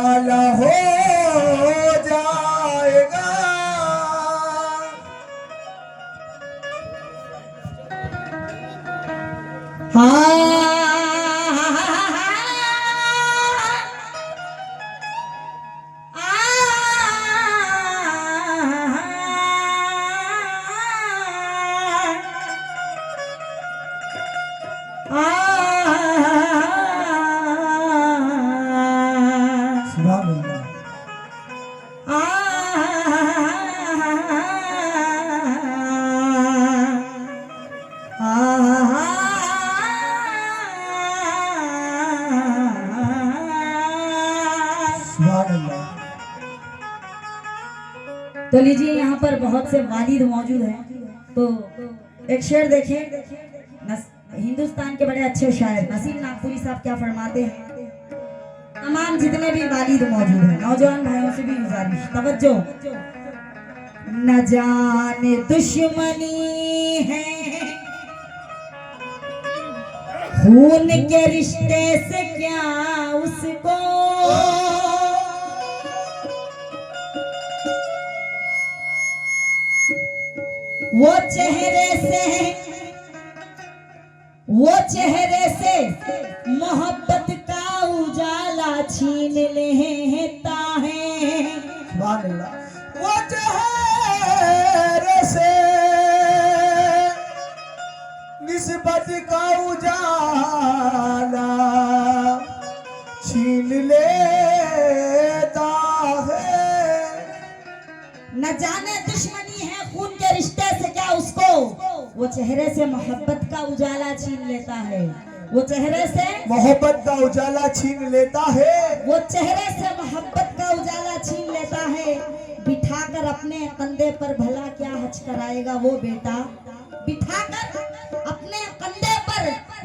उजाला हो जाएगा। तो लीजिए, यहाँ पर बहुत से वालिद मौजूद हैं, तो एक शेर देखें। हिंदुस्तान के बड़े अच्छे शायर नसीम नागपुरी साहब क्या फरमाते हैं। तमाम जितने भी वालिद मौजूद हैं, नौजवान भाइयों से भी गुजारिश, तवज्जो। न जाने दुश्मनी है खून के रिश्ते से क्या उसको, वो चेहरे से मोहब्बत का उजाला छीन लेता है। वो चेहरे से निस्बत का उजाला छीन लेता है। न जाने दुश्मनी है खून के रिश्ते से क्या उसको, वो चेहरे से मोहब्बत का उजाला छीन लेता है। वो चेहरे से मोहब्बत का उजाला छीन लेता है। वो चेहरे से मोहब्बत का उजाला छीन लेता है। बिठाकर अपने कंधे पर भला क्या हज कराएगा वो बेटा, बिठाकर अपने कंधे पर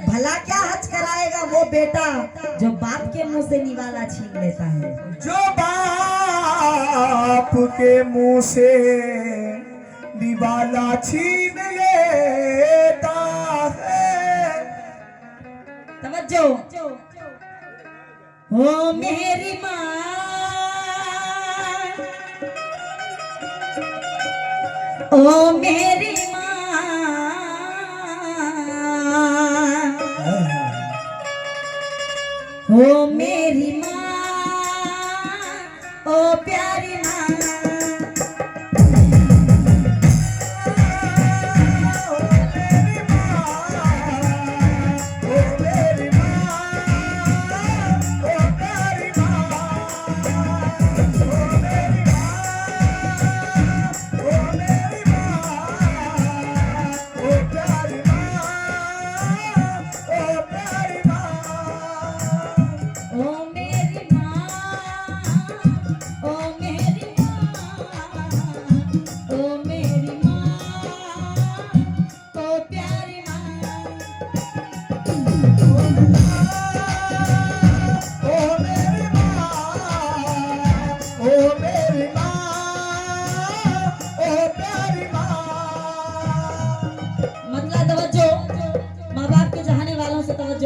भला क्या हज कराएगा वो बेटा, जो बाप के मुंह से निवाला छीन लेता है। जो बाप के मुंह से निवाला छीन लेता है। तवज्जो। ओ मेरी माँ, ओ मेरी माँ, ओ मेरी माँ, ओ प्यारी माँ।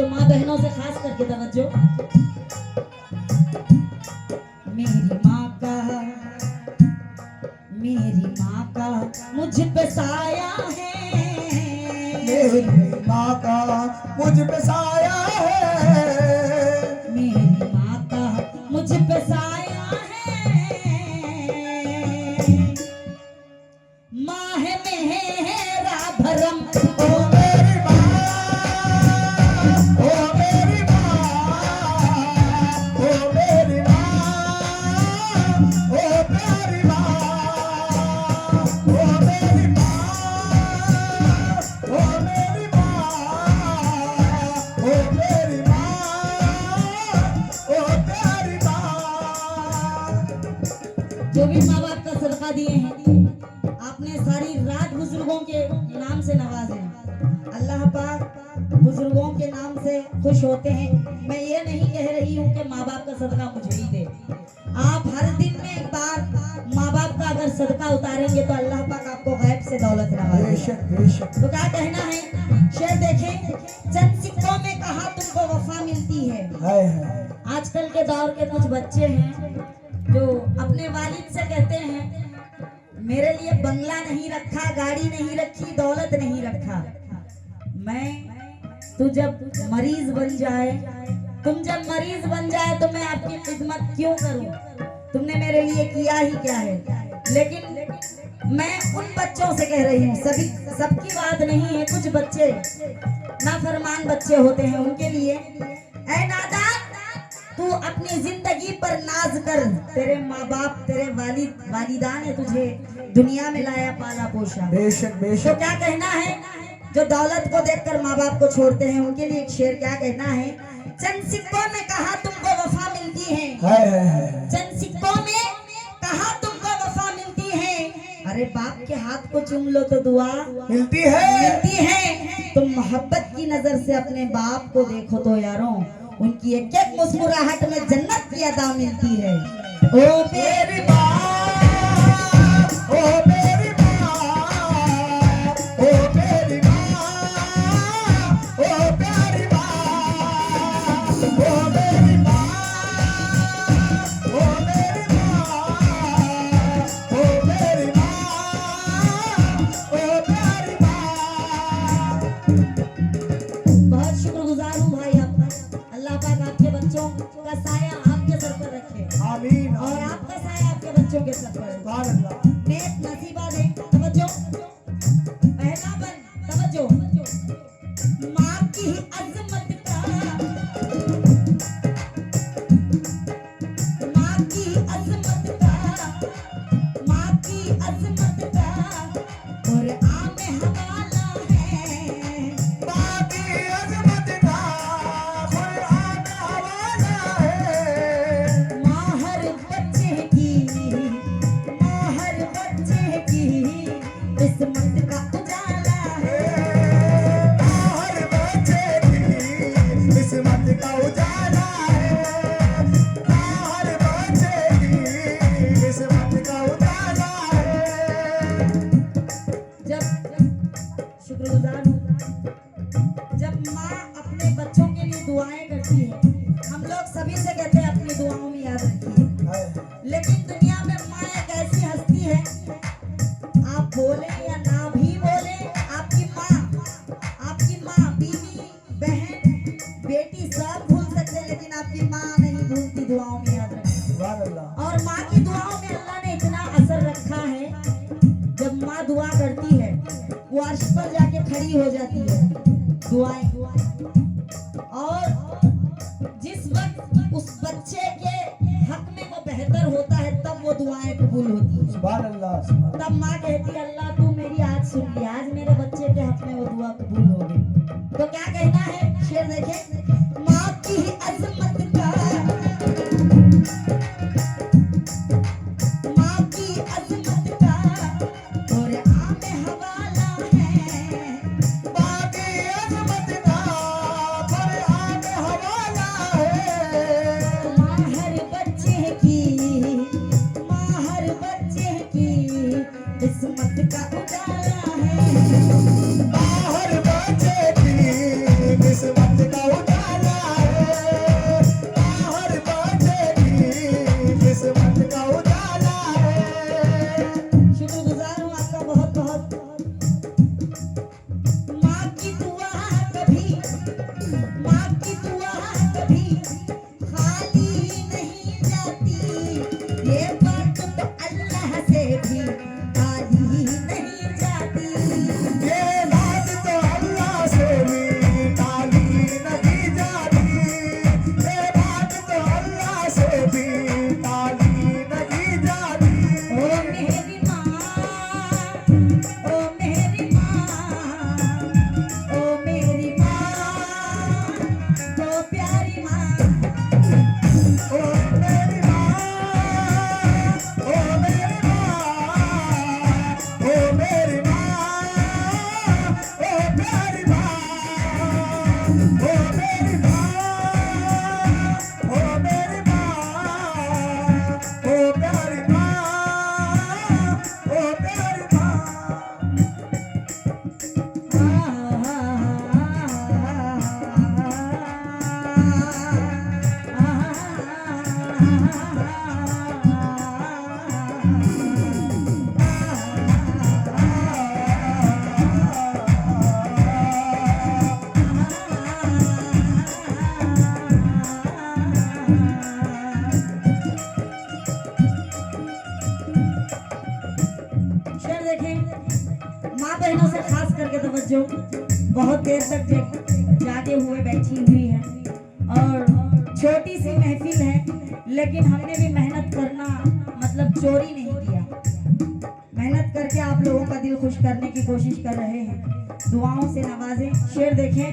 माँ बहनों से खास करके तवज्जो। मेरी माँ का मुझ पे साया है, मेरी माँ का मुझ पे साया है। मेरी माँ का मुझ पे साया है। माँ है मेरा भरम, ओ मेरी माँ, ओ मेरी माँ, ओ मेरी माँ, ओ प्यारी माँ, ओ मेरी माँ, ओ मेरी माँ, ओ मेरी माँ, ओ प्यारी माँ। जो भी माँ बाप का सदका दिए हैं, आपने सारी रात बुजुर्गों के नाम से नवाजे हैं। अल्लाह पाक बुजुर्गों के नाम से खुश होते हैं। मैं ये नहीं कह रही हूँ कि माँ बाप का सदका मुझे ही दे। आप हर दिन में एक बार माँ बाप का अगर सदका उतारेंगे तो अल्लाह पाक आपको गैब से दौलत नवाजेगा। तो क्या कहना है, शेर देखें। चंद सिक्कों में कहा तुमको वफा मिलती है। आजकल के दौर के कुछ बच्चे हैं जो अपने वालिद से कहते हैं मेरे लिए बंगला नहीं रखा, गाड़ी नहीं रखी, दौलत नहीं रखा, मैं तू जब मरीज बन जाए, तुम जब मरीज बन जाए तो मैं आपकी खिदमत क्यों करूं? तुमने मेरे लिए किया ही क्या है? लेकिन मैं उन बच्चों से कह रही हूँ, सबकी बात नहीं है, कुछ बच्चे नाफरमान बच्चे होते हैं, उनके लिए ऐ नादान, तू अपनी जिंदगी पर नाज कर। तेरे माँ बाप, तेरे वालिदा ने तुझे दुनिया में लाया, पाला पोषा। बेशक तो बेशक। क्या कहना है जो दौलत को देखकर माँ बाप को छोड़ते हैं, उनके लिए एक शेर क्या कहना है? चंद सिक्कों में कहा तुमको वफा मिलती है, चंद सिक्कों में कहा तुमको वफा मिलती है, अरे बाप के हाथ को चूम लो तो दुआ मिलती है। तुम मोहब्बत की नजर से अपने बाप को देखो तो यारों, उनकी एक एक मुस्कुराहट में जन्नत की अदा मिलती है। ओ मेरी माँ, ओ मेरी माँ, ओ मेरी माँ, ओ प्यारी माँ, ओ मेरी माँ, ओ मेरी माँ, ओ मेरी माँ, ओ प्यारी माँ। बहुत शुक्रगुजार हूँ भाई आपका। अल्लाह पाक आपके बच्चों का साया आपके सर पर रखे आमीन। और आपका साया आपके बच्चों के सर पर। सुभान अल्लाह। नेक नसीबा दे। तवज्जो, पहला बन, तवज्जो। माँ की अजमत का, माँ की अजमत का, माँ की अजमत का कुरान में हवाला है। बाकी अज़मत का कुरान हवाला है। माँ हर बच्चे की, माँ हर बच्चे की किस्मत का उजाला है। हर बच्चे की किस्मत का उजाला है। हर बच्चे की किस्मत का उजाला है। जब शुक्रगुजार हूँ, जब माँ अपने बच्चों के लिए दुआएं करती है, हम लोग सभी से कहते हैं अपनी दुआओं में याद रखिए। लेकिन दुनिया में माँ एक ऐसी हस्ती है, आप बोले या ना भी बोले, आपकी माँ, बीवी, बहन, बेटी सब भूल सकते हैं, लेकिन आपकी माँ नहीं भूलती, दुआओं में याद रखती। सुभान अल्लाह। और माँ की दुआओं में अल्लाह ने इतना असर रखा है, जब माँ दुआ करती है वो अर्श पर जाके खड़ी हो जाती है दुआएं। और जिस वक्त उस बच्चे के हक में वो बेहतर होता है, तब वो दुआएं कबूल होती है। सुभान अल्लाह। सुभान अल्लाह। तब माँ कहती है अल्लाह तू मेरी आज सुन ली, आज मेरे बच्चे के हक में वो दुआ कबूल हो गई। तो क्या कहना है शेर देखें, माँ की अजमत का, माँ की अजमत का कुरान में हवाला है। बाकी अज़मत का कुरान हवाला है। माँ हर बच्चे की, माँ हर बच्चे की किस्मत का उजाला है। हर बच्चे की किस्मत का उजाला है। हर बच्चे की किस्मत का उजाला है। शुक्रगुजार हूँ आपका बहुत बहुत। माँ की दुआ कभी, माँ की दुआ कभी खाली नहीं जाती, ये बात तो अल्लाह से भी खाली नहीं शेर देखें, माँ बहनों से खास करके तवज्जो, बहुत देर तक जागे हुए बैठी हुई है और छोटी सी महफिल है, लेकिन हमने भी मेहनत करना मतलब चोरी नहीं किया, मेहनत करके आप लोगों का दिल खुश करने की कोशिश कर रहे हैं, दुआओं से नवाजें। शेर देखें,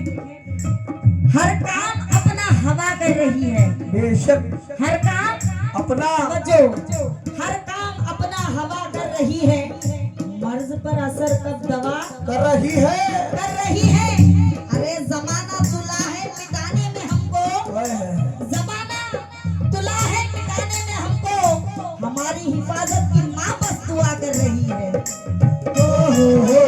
हर काम अपना हवा कर रही है, बेशक हर काम अपना तवज्जो, हर काम अपना हवा कर रही है, मर्ज पर असर कब दवा कर रही है। कर रही है। अरे जमाना तुला है मिटाने में हमको, हाय हाय। जमाना तुला है मिटाने में हमको, हमारी हिफाजत की माँ बस दुआ कर रही है। ओ हो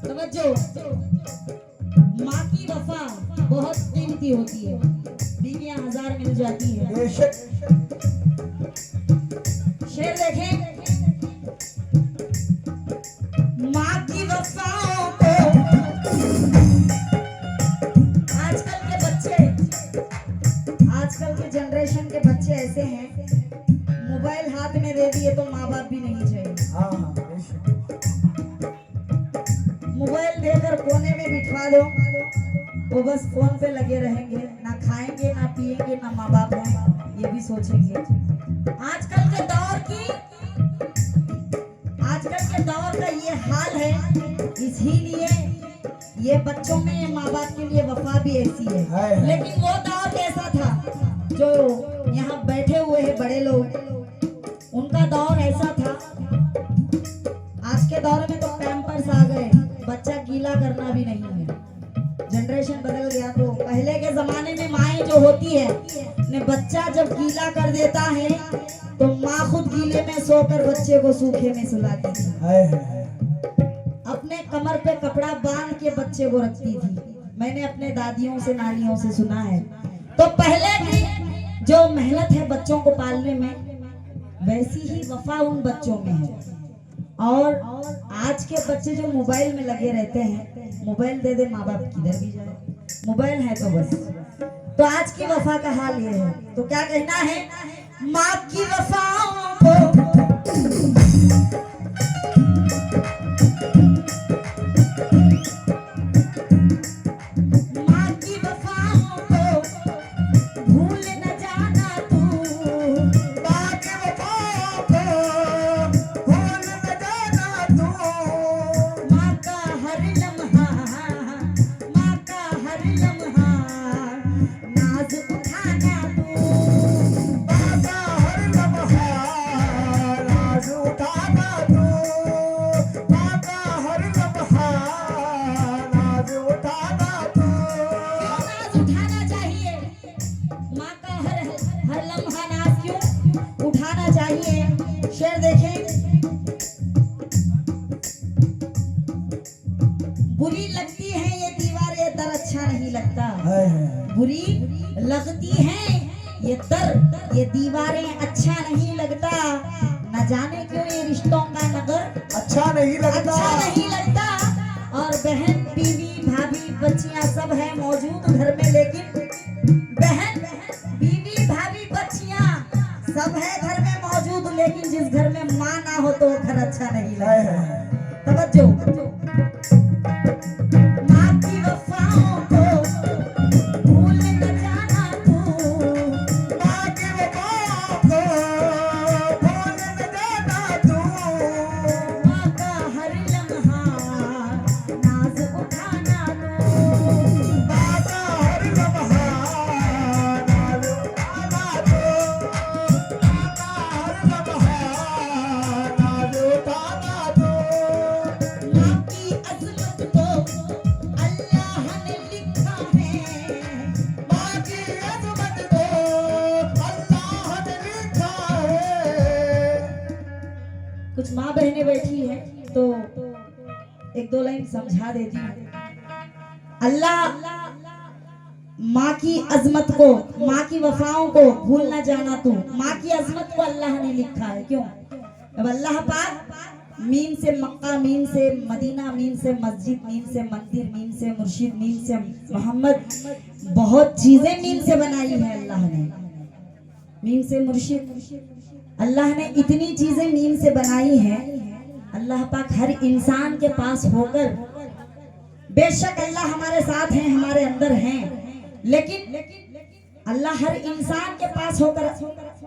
तवज्जो, माँ की वफा बहुत कीमती होती है, बीवियां हजार मिल जाती है। बेशक शेर देखें, माँ की वफाओं को आजकल के जनरेशन के बच्चे ऐसे हैं, मोबाइल हाथ में दे दिए तो माँ बाप भी नहीं चाहिए, हाँ हाँ बेशक। मोबाइल देकर कोने में बिठा दो, वो बस फोन पे लगे रहेंगे, ना खाएंगे ना पिएंगे ना माँ बाप हैं ये भी सोचेंगे। आजकल के दौर का ये हाल है, इसीलिए ये बच्चों में ये माँ बाप के लिए वफा भी ऐसी है। लेकिन वो दौर कैसा था, जो यहाँ बैठे हुए हैं बड़े लोग, उनका दौर ऐसा था। आज के दौर में तो पैम्पर्स आ गए, बच्चा गीला करना भी नहीं है, जनरेशन बदल गया। तो पहले के जमाने में माएँ जो होती है ने बच्चा जब गीला कर देता है तो माँ खुद गीले में सोकर बच्चे को सूखे में सुलाती थी, हाय हाय। अपने कमर पे कपड़ा बांध के बच्चे को रखती थी। मैंने अपने दादियों से नानियों से सुना है। तो पहले की जो मेहनत है बच्चों को पालने में, वैसी ही वफा उन बच्चों में है। और आज के बच्चे जो मोबाइल में लगे रहते हैं, मोबाइल दे दे माँ बाप किधर भी जाए, मोबाइल है तो बस। तो आज की वफा का हाल ये है। तो क्या कहना है, माँ की वफाओं को शेर देखें, बुरी लगती है ये दीवारें, दर अच्छा नहीं लगता। बुरी लगती है ये दर, ये दीवारें अच्छा नहीं लगता। न जाने क्यों ये रिश्तों का नगर अच्छा नहीं लगता, अच्छा नहीं लगता। और बहन बीवी भाभी बच्चियां सब है मौजूद घर में, लेकिन बहन बीवी भाभी बच्चियां सब है घर में मौजूद, लेकिन जिस घर में माँ ना हो तो वो घर अच्छा नहीं लगता। तवज्जो, माँ की वफाओं को भूल न जाना तू, माँ की वफाओं को भूल न जाना तू, माँ का हर लम्हा नाज उठाना तू, माँ का हर लम्हा नाज उठाना तू, माँ का हर लम्हा नाज उठाना तू। माँ की अज़मत को अल्लाह ने लिखा है, माँ की अज़मत को अल्लाह ने लिखा है। कुछ माँ बहनें बैठी हैं तो एक दो लाइन समझा देती हूँ। अल्लाह माँ की अजमत को, माँ की वफाओं को भूल ना जाना तू। माँ की अजमत को अल्लाह ने लिखा है। क्यों? अब अल्लाह पाक मीम से मक्का, मीम से मदीना, मीम से मस्जिद, मीम से मंदिर, मीम से मुर्शिद, मीम से मोहम्मद, बहुत चीजें मीम से बनाई है अल्लाह ने। मीम से मुर्शिद, अल्लाह ने इतनी चीजें मीम से बनाई है। अल्लाह पाक हर इंसान के पास होकर, बेशक अल्लाह हमारे साथ हैं, हमारे अंदर हैं, लेकिन अल्लाह हर इंसान के पास होकर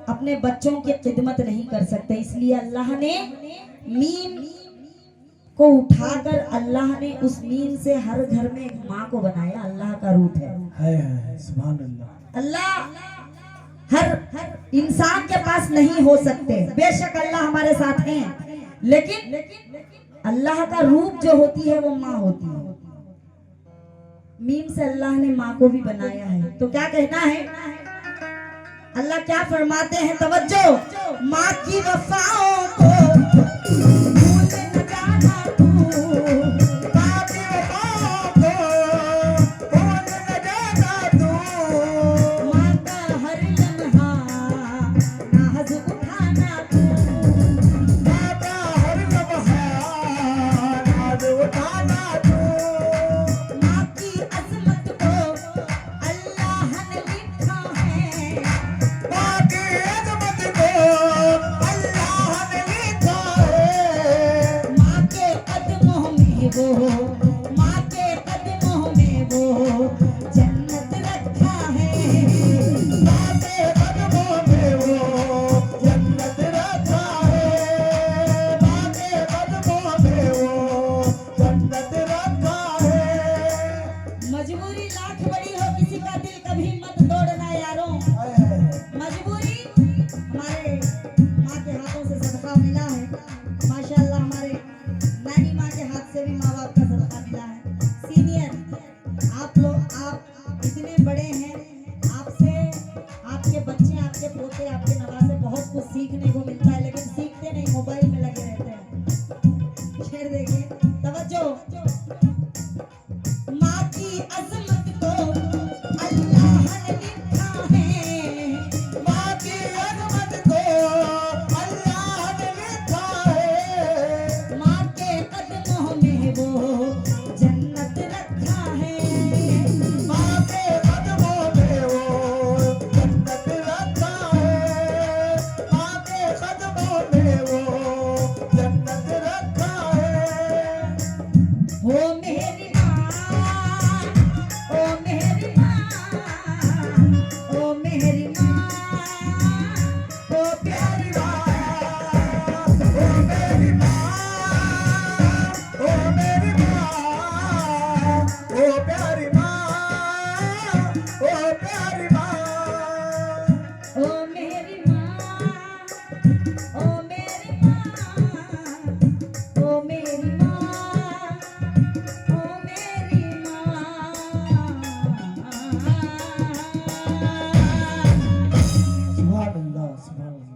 अपने बच्चों की खिदमत नहीं कर सकते। इसलिए अल्लाह ने मीम को उठाकर, अल्लाह ने उस मीम से हर घर में एक माँ को बनाया। अल्लाह का रूप है। सुभान अल्लाह। अल्लाह हर इंसान के पास नहीं हो सकते। बेशक अल्लाह हमारे साथ हैं, लेकिन अल्लाह का रूप जो होती है वो माँ होती है। मीम से अल्लाह ने माँ को भी बनाया है। तो क्या कहना है? अल्लाह क्या फरमाते हैं? तवज्जो। माँ की वफाओं को भूल न जाना तू, माँ की वफाओं को भूल न जाना तू, माँ का हर लम्हा नाज उठाना तू, माँ का हर लम्हा नाज उठाना तू, माँ की अजमत को अल्लाह ने लिखा है, माँ की अजमत को अल्लाह ने लिखा है, माँ के कदमों में वो, माँ के कदमों में वो जन्नत रखा है। माँ के कदमों में वो जन्नत रखा है, माँ के कदमों में वो जन्नत रखा है। मजबूरी लाख बड़ी हो, किसी का दिल कभी मत तोड़ना यारों। मजबूरी हमारे माँ के हाथों से सदका मिला है। माशाल्लाह हमारे नानी माँ के हाथ से भी माँ बाप का सदका मिला है। सीनियर आप लोग, आप इतने बड़े हैं, आपसे आपके बच्चे, आपके पोते, आपके नवासे बहुत कुछ सीखने को मिलता है, लेकिन सीखते नहीं, मोबाइल में लगे रहते हैं। शेर देखिए, तवज्जो। माँ की अजमत को अल्लाह ने लिखा है, माँ की अजमत को अल्लाह ने लिखा है, माँ के कदमों में वो जन्नत रखा है। माँ के कदमों में वो जन्नत रखा है, माँ के कदमों में वो जन्नत रखा है। ओ मेरी माँ, ओ मेरी माँ, ओ मेरी माँ, ओ प्यारी ओ मेरी माँ, ओ मेरी माँ, ओ प्यारी माँ, ओ प्यारी माँ, ओ मेरी माँ, ओ मेरी माँ, ओ मेरी माँ, ओ मेरी माँ। सुभान अल्लाह, सुभान अल्लाह।